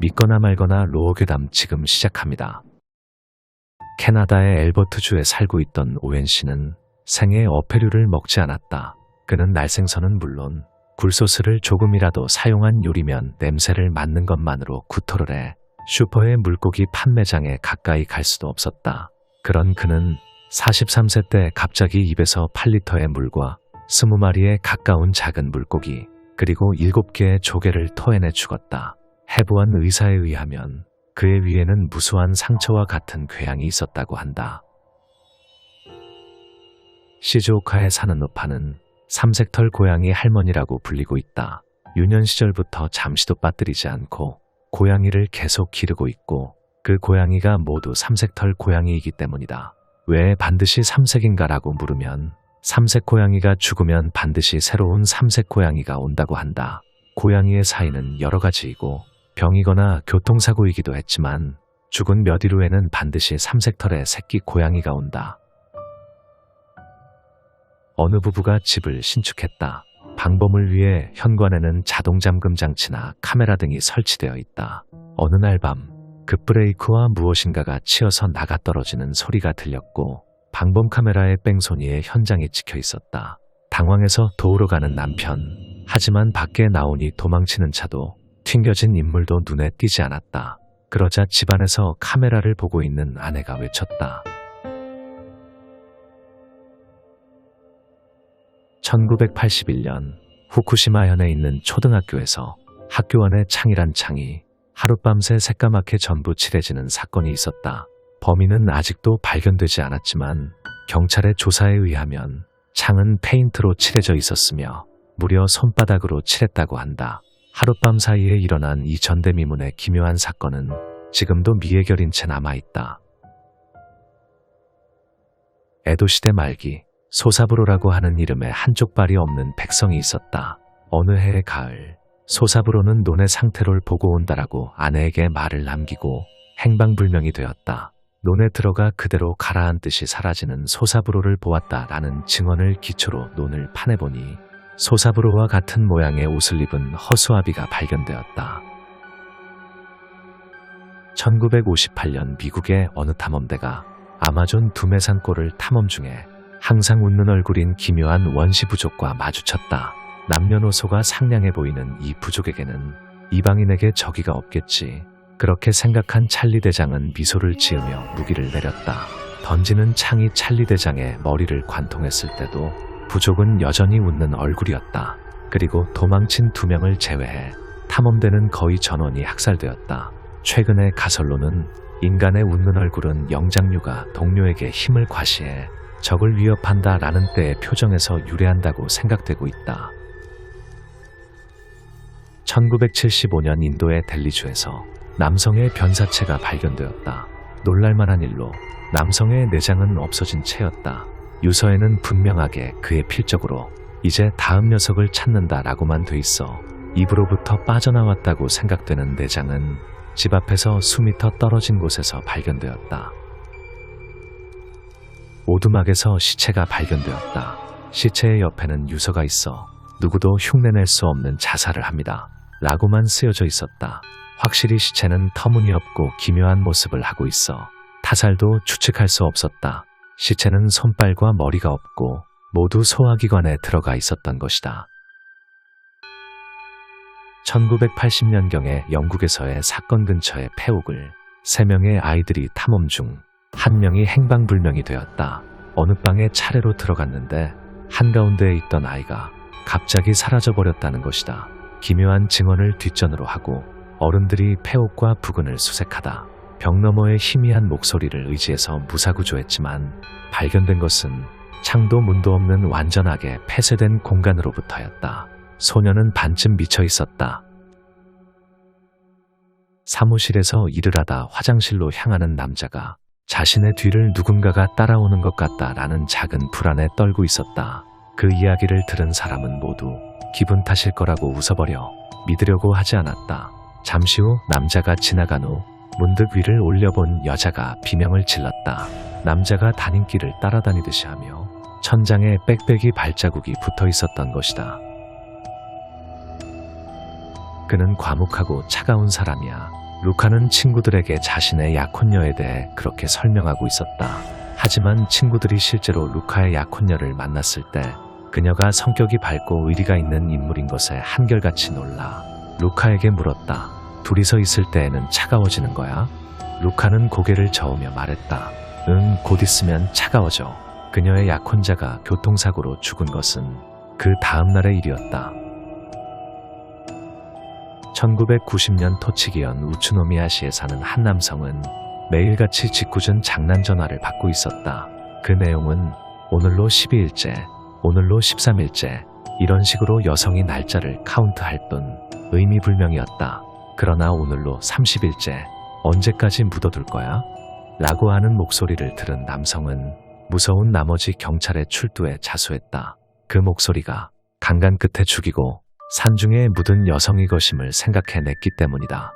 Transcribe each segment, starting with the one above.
믿거나 말거나 로어괴담 지금 시작합니다. 캐나다의 엘버트주에 살고 있던 오웬 씨는 생애 어패류를 먹지 않았다. 그는 날생선은 물론 굴소스를 조금이라도 사용한 요리면 냄새를 맡는 것만으로 구토를 해 슈퍼의 물고기 판매장에 가까이 갈 수도 없었다. 그런 그는 43세 때 갑자기 입에서 8리터의 물과 20마리에 가까운 작은 물고기 그리고 7개의 조개를 토해내 죽었다. 해부한 의사에 의하면 그의 위에는 무수한 상처와 같은 궤양이 있었다고 한다. 시즈오카에 사는 우파는 삼색털 고양이 할머니라고 불리고 있다. 유년 시절부터 잠시도 빠뜨리지 않고 고양이를 계속 기르고 있고 그 고양이가 모두 삼색털 고양이이기 때문이다. 왜 반드시 삼색인가라고 물으면 삼색 고양이가 죽으면 반드시 새로운 삼색 고양이가 온다고 한다. 고양이의 사이는 여러 가지이고 병이거나 교통사고이기도 했지만 죽은 몇 일 후에는 반드시 삼색털의 새끼 고양이가 온다. 어느 부부가 집을 신축했다. 방범을 위해 현관에는 자동 잠금 장치나 카메라 등이 설치되어 있다. 어느 날 밤 급브레이크와 무엇인가가 치여서 나가 떨어지는 소리가 들렸고 방범 카메라의 뺑소니에 현장이 찍혀 있었다. 당황해서 도우러 가는 남편. 하지만 밖에 나오니 도망치는 차도 튕겨진 인물도 눈에 띄지 않았다. 그러자 집안에서 카메라를 보고 있는 아내가 외쳤다. 1981년 후쿠시마현에 있는 초등학교에서 학교 안의 창이란 창이 하룻밤새 새까맣게 전부 칠해지는 사건이 있었다. 범인은 아직도 발견되지 않았지만 경찰의 조사에 의하면 창은 페인트로 칠해져 있었으며 무려 손바닥으로 칠했다고 한다. 하룻밤 사이에 일어난 이 전대미문의 기묘한 사건은 지금도 미해결인 채 남아있다. 에도시대 말기 소사부로라고 하는 이름의 한쪽 발이 없는 백성이 있었다. 어느 해의 가을 소사부로는 논의 상태를 보고 온다라고 아내에게 말을 남기고 행방불명이 되었다. 논에 들어가 그대로 가라앉듯이 사라지는 소사부로를 보았다라는 증언을 기초로 논을 파내보니 소사부로와 같은 모양의 옷을 입은 허수아비가 발견되었다. 1958년 미국의 어느 탐험대가 아마존 두메산골을 탐험 중에 항상 웃는 얼굴인 기묘한 원시 부족과 마주쳤다. 남녀노소가 상냥해 보이는 이 부족에게는 이방인에게 적의가 없겠지. 그렇게 생각한 찰리 대장은 미소를 지으며 무기를 내렸다. 던지는 창이 찰리 대장의 머리를 관통했을 때도 부족은 여전히 웃는 얼굴이었다. 그리고 도망친 2명을 제외해 탐험대는 거의 전원이 학살되었다. 최근의 가설로는 인간의 웃는 얼굴은 영장류가 동료에게 힘을 과시해 적을 위협한다 라는 때의 표정에서 유래한다고 생각되고 있다. 1975년 인도의 델리주에서 남성의 변사체가 발견되었다. 놀랄만한 일로 남성의 내장은 없어진 채였다. 유서에는 분명하게 그의 필적으로 이제 다음 녀석을 찾는다 라고만 돼 있어 입으로부터 빠져나왔다고 생각되는 내장은 집 앞에서 수미터 떨어진 곳에서 발견되었다. 오두막에서 시체가 발견되었다. 시체의 옆에는 유서가 있어 누구도 흉내낼 수 없는 자살을 합니다. 라고만 쓰여져 있었다. 확실히 시체는 터무니없고 기묘한 모습을 하고 있어 타살도 추측할 수 없었다. 시체는 손발과 머리가 없고 모두 소화기관에 들어가 있었던 것이다. 1980년경에 영국에서의 사건 근처의 폐옥을 3명의 아이들이 탐험 중 1명이 행방불명이 되었다. 어느 방에 차례로 들어갔는데 한가운데에 있던 아이가 갑자기 사라져버렸다는 것이다. 기묘한 증언을 뒷전으로 하고 어른들이 폐옥과 부근을 수색하다 벽 너머의 희미한 목소리를 의지해서 무사구조했지만 발견된 것은 창도 문도 없는 완전하게 폐쇄된 공간으로부터였다. 소녀는 반쯤 미쳐 있었다. 사무실에서 일을 하다 화장실로 향하는 남자가 자신의 뒤를 누군가가 따라오는 것 같다라는 작은 불안에 떨고 있었다. 그 이야기를 들은 사람은 모두 기분 탓일 거라고 웃어버려 믿으려고 하지 않았다. 잠시 후 남자가 지나간 후 문득 위를 올려본 여자가 비명을 질렀다. 남자가 다림길을 따라다니듯이 하며 천장에 빽빽이 발자국이 붙어 있었던 것이다. 그는 과묵하고 차가운 사람이야. 루카는 친구들에게 자신의 약혼녀에 대해 그렇게 설명하고 있었다. 하지만 친구들이 실제로 루카의 약혼녀를 만났을 때 그녀가 성격이 밝고 의리가 있는 인물인 것에 한결같이 놀라 루카에게 물었다. 둘이서 있을 때에는 차가워지는 거야? 루카는 고개를 저으며 말했다. 응, 곧 있으면 차가워져. 그녀의 약혼자가 교통사고로 죽은 것은 그 다음 날의 일이었다. 1990년 토치기현 우츠노미야시에 사는 한 남성은 매일같이 짓궂은 장난 전화를 받고 있었다. 그 내용은 오늘로 12일째, 오늘로 13일째 이런 식으로 여성이 날짜를 카운트할 뿐 의미불명이었다. 그러나 오늘로 30일째, 언제까지 묻어둘 거야? 라고 하는 목소리를 들은 남성은 무서운 나머지 경찰에 출두해 자수했다. 그 목소리가 강간 끝에 죽이고 산중에 묻은 여성의 것임을 생각해냈기 때문이다.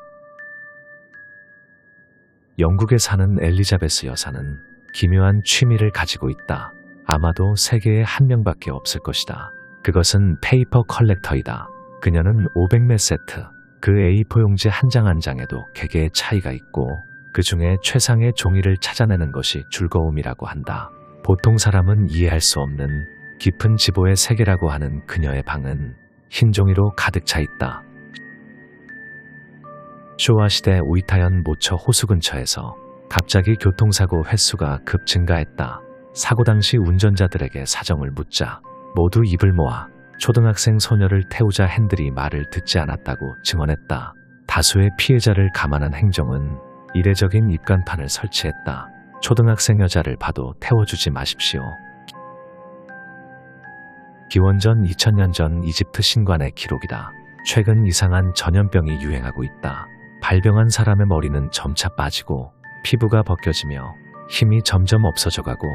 영국에 사는 엘리자베스 여사는 기묘한 취미를 가지고 있다. 아마도 세계에 한 명밖에 없을 것이다. 그것은 페이퍼 컬렉터이다. 그녀는 500매 세트, 그 A4 용지 한 장 한 장에도 개개의 차이가 있고 그 중에 최상의 종이를 찾아내는 것이 즐거움이라고 한다. 보통 사람은 이해할 수 없는 깊은 지보의 세계라고 하는 그녀의 방은 흰 종이로 가득 차 있다. 쇼와 시대 오이타현 모처 호수 근처에서 갑자기 교통사고 횟수가 급 증가했다. 사고 당시 운전자들에게 사정을 묻자 모두 입을 모아 초등학생 소녀를 태우자 핸들이 말을 듣지 않았다고 증언했다. 다수의 피해자를 감안한 행정은 이례적인 입간판을 설치했다. 초등학생 여자를 봐도 태워주지 마십시오. 기원전 2000년 전 이집트 신관의 기록이다. 최근 이상한 전염병이 유행하고 있다. 발병한 사람의 머리는 점차 빠지고 피부가 벗겨지며 힘이 점점 없어져가고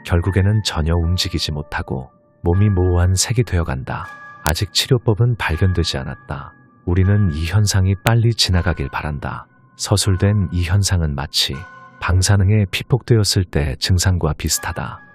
결국에는 전혀 움직이지 못하고 몸이 모호한 색이 되어간다. 아직 치료법은 발견되지 않았다. 우리는 이 현상이 빨리 지나가길 바란다. 서술된 이 현상은 마치 방사능에 피폭되었을 때의 증상과 비슷하다.